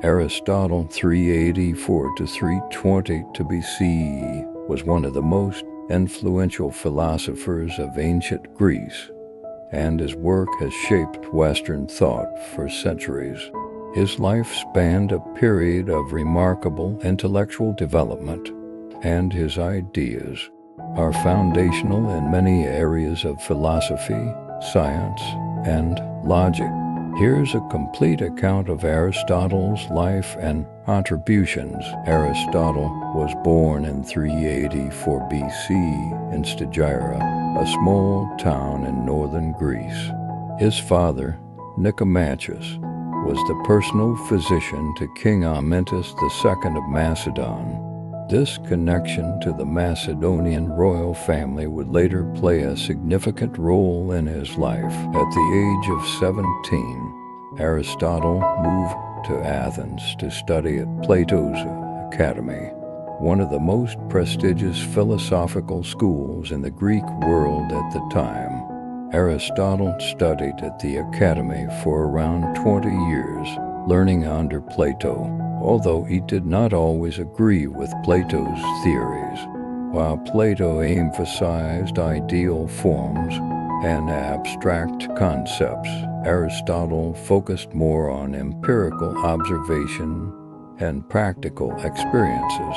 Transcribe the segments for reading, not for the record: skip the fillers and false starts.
Aristotle, 384 to 320 to BCE, was one of the most influential philosophers of ancient Greece, and his work has shaped Western thought for centuries. His life spanned a period of remarkable intellectual development, and his ideas are foundational in many areas of philosophy, science, and logic. Here's a complete account of Aristotle's life and contributions. Aristotle was born in 384 BC in Stagira, a small town in northern Greece. His father, Nicomachus, was the personal physician to King Amyntas II of Macedon. This connection to the Macedonian royal family would later play a significant role in his life. At the age of 17, Aristotle moved to Athens to study at Plato's Academy, one of the most prestigious philosophical schools in the Greek world at the time. Aristotle studied at the Academy for around 20 years, learning under Plato, although he did not always agree with Plato's theories. While Plato emphasized ideal forms and abstract concepts, Aristotle focused more on empirical observation and practical experiences,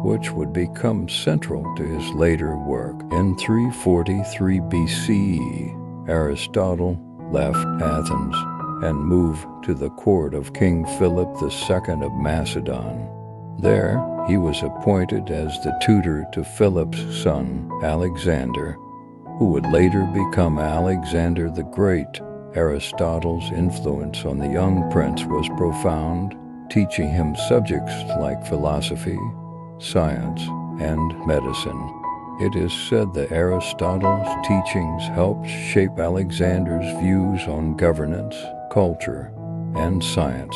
which would become central to his later work. In 343 BCE, Aristotle left Athens and moved to the court of King Philip II of Macedon. There, he was appointed as the tutor to Philip's son, Alexander, who would later become Alexander the Great. Aristotle's influence on the young prince was profound, teaching him subjects like philosophy, science, and medicine. It is said that Aristotle's teachings helped shape Alexander's views on governance, culture, and science,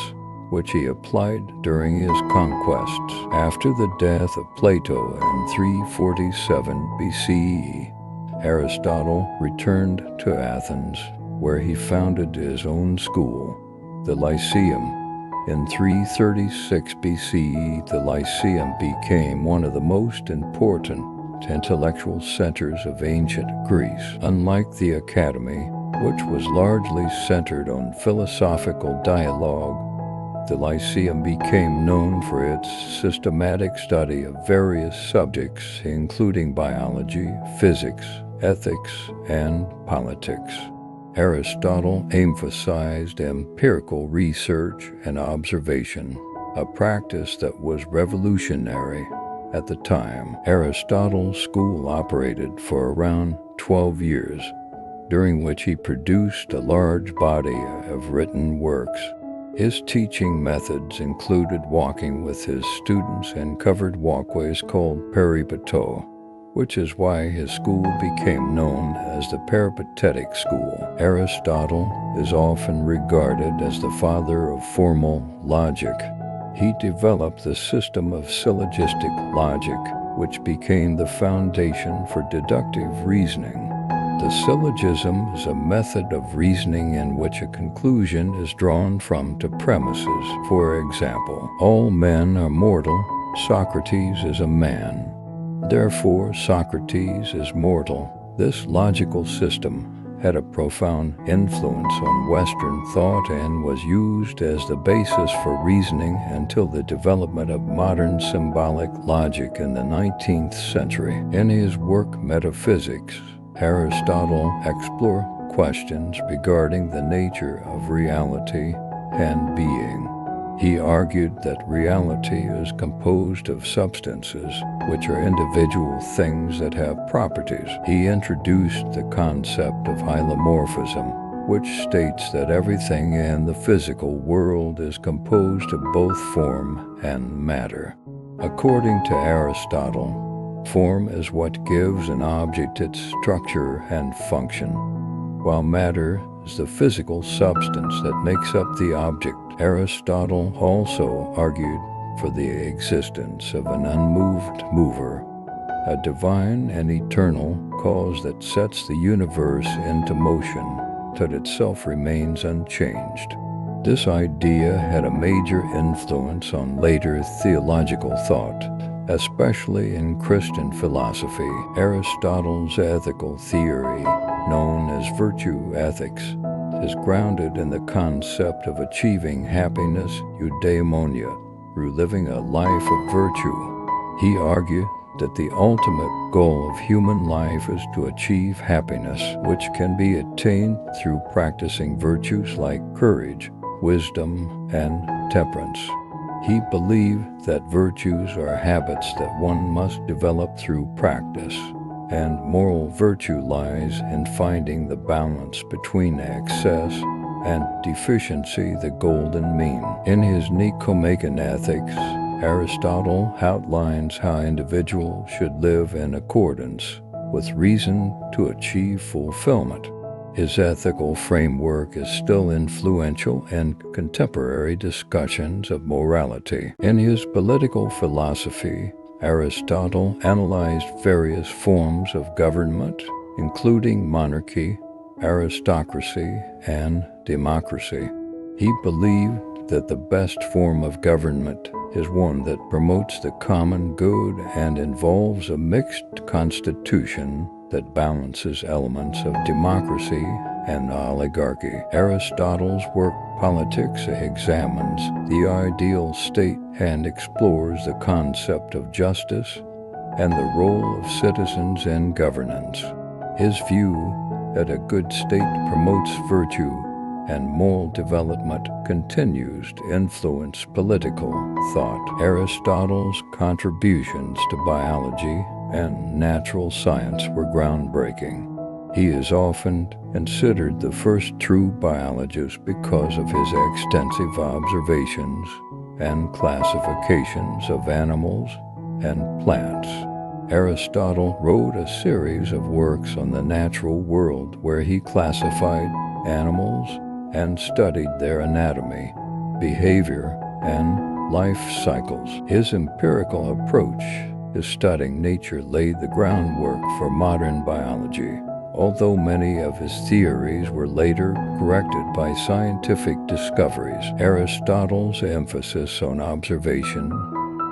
which he applied during his conquests. After the death of Plato in 347 BCE, Aristotle returned to Athens, where he founded his own school, the Lyceum. In 336 BCE, the Lyceum became one of the most important intellectual centers of ancient Greece. Unlike the Academy, which was largely centered on philosophical dialogue, the Lyceum became known for its systematic study of various subjects, including biology, physics, ethics, and politics. Aristotle emphasized empirical research and observation, a practice that was revolutionary at the time. Aristotle's school operated for around 12 years, during which he produced a large body of written works. His teaching methods included walking with his students in covered walkways called peripato, which is why his school became known as the Peripatetic School. Aristotle is often regarded as the father of formal logic. He developed the system of syllogistic logic, which became the foundation for deductive reasoning. The syllogism is a method of reasoning in which a conclusion is drawn from two premises. For example, all men are mortal, Socrates is a man. Therefore, Socrates is mortal. This logical system had a profound influence on Western thought and was used as the basis for reasoning until the development of modern symbolic logic in the 19th century. In his work Metaphysics, Aristotle explored questions regarding the nature of reality and being. He argued that reality is composed of substances, which are individual things that have properties. He introduced the concept of hylomorphism, which states that everything in the physical world is composed of both form and matter. According to Aristotle, form is what gives an object its structure and function, while matter is the physical substance that makes up the object. Aristotle also argued for the existence of an unmoved mover, a divine and eternal cause that sets the universe into motion, but itself remains unchanged. This idea had a major influence on later theological thought, especially in Christian philosophy. Aristotle's ethical theory, known as virtue ethics, is grounded in the concept of achieving happiness, eudaimonia, through living a life of virtue. He argued that the ultimate goal of human life is to achieve happiness, which can be attained through practicing virtues like courage, wisdom, and temperance. He believed that virtues are habits that one must develop through practice, and moral virtue lies in finding the balance between excess and deficiency, the golden mean. In his Nicomachean Ethics, Aristotle outlines how individuals should live in accordance with reason to achieve fulfillment. His ethical framework is still influential in contemporary discussions of morality. In his political philosophy, Aristotle analyzed various forms of government, including monarchy, aristocracy, and democracy. He believed that the best form of government is one that promotes the common good and involves a mixed constitution that balances elements of democracy and oligarchy. Aristotle's work Politics examines the ideal state and explores the concept of justice and the role of citizens in governance. His view that a good state promotes virtue and moral development continues to influence political thought. Aristotle's contributions to biology and natural science were groundbreaking. He is often considered the first true biologist because of his extensive observations and classifications of animals and plants. Aristotle wrote a series of works on the natural world where he classified animals and studied their anatomy, behavior, and life cycles. His empirical approach to studying nature laid the groundwork for modern biology. Although many of his theories were later corrected by scientific discoveries, Aristotle's emphasis on observation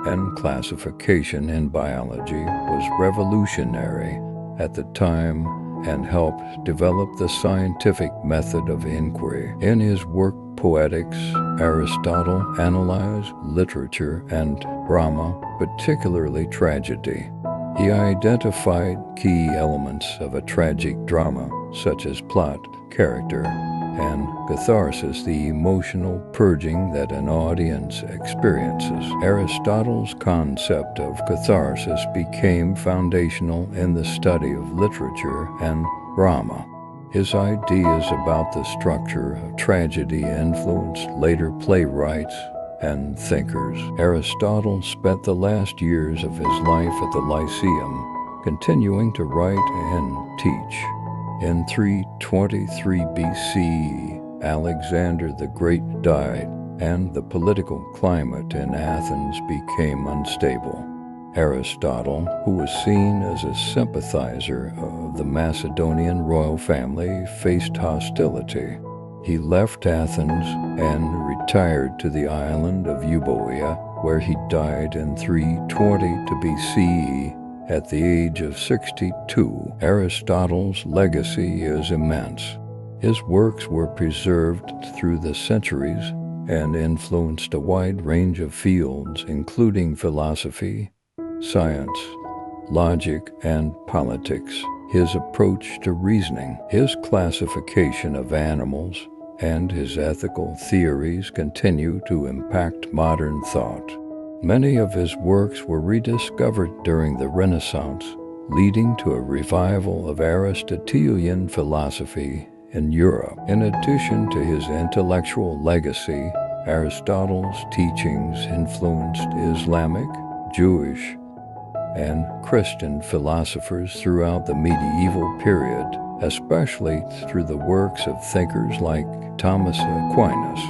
and classification in biology was revolutionary at the time and helped develop the scientific method of inquiry. In his work Poetics, Aristotle analyzed literature and drama, particularly tragedy. He identified key elements of a tragic drama, such as plot, character, and catharsis, the emotional purging that an audience experiences. Aristotle's concept of catharsis became foundational in the study of literature and drama. His ideas about the structure of tragedy influenced later playwrights and thinkers. Aristotle spent the last years of his life at the Lyceum, continuing to write and teach. In 323 BC, Alexander the Great died, and the political climate in Athens became unstable. Aristotle, who was seen as a sympathizer of the Macedonian royal family, faced hostility. He left Athens and retired to the island of Euboea, where he died in 322 BCE at the age of 62. Aristotle's legacy is immense. His works were preserved through the centuries and influenced a wide range of fields, including philosophy, science, logic, and politics. His approach to reasoning, his classification of animals, and his ethical theories continue to impact modern thought. Many of his works were rediscovered during the Renaissance, leading to a revival of Aristotelian philosophy in Europe. In addition to his intellectual legacy, Aristotle's teachings influenced Islamic, Jewish, and Christian philosophers throughout the medieval period, especially through the works of thinkers like Thomas Aquinas.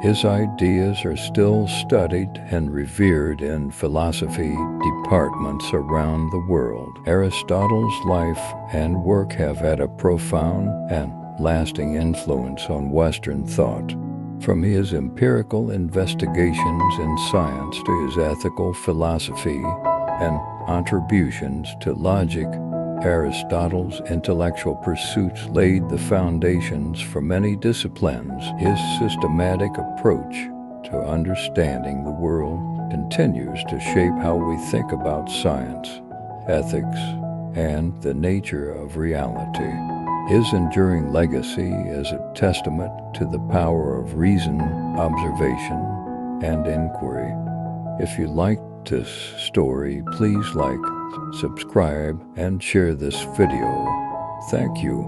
His ideas are still studied and revered in philosophy departments around the world. Aristotle's life and work have had a profound and lasting influence on Western thought. From his empirical investigations in science to his ethical philosophy and contributions to logic, Aristotle's intellectual pursuits laid the foundations for many disciplines. His systematic approach to understanding the world continues to shape how we think about science, ethics, and the nature of reality. His enduring legacy is a testament to the power of reason, observation, and inquiry. If you liked this story, please like, subscribe, and share this video. Thank you.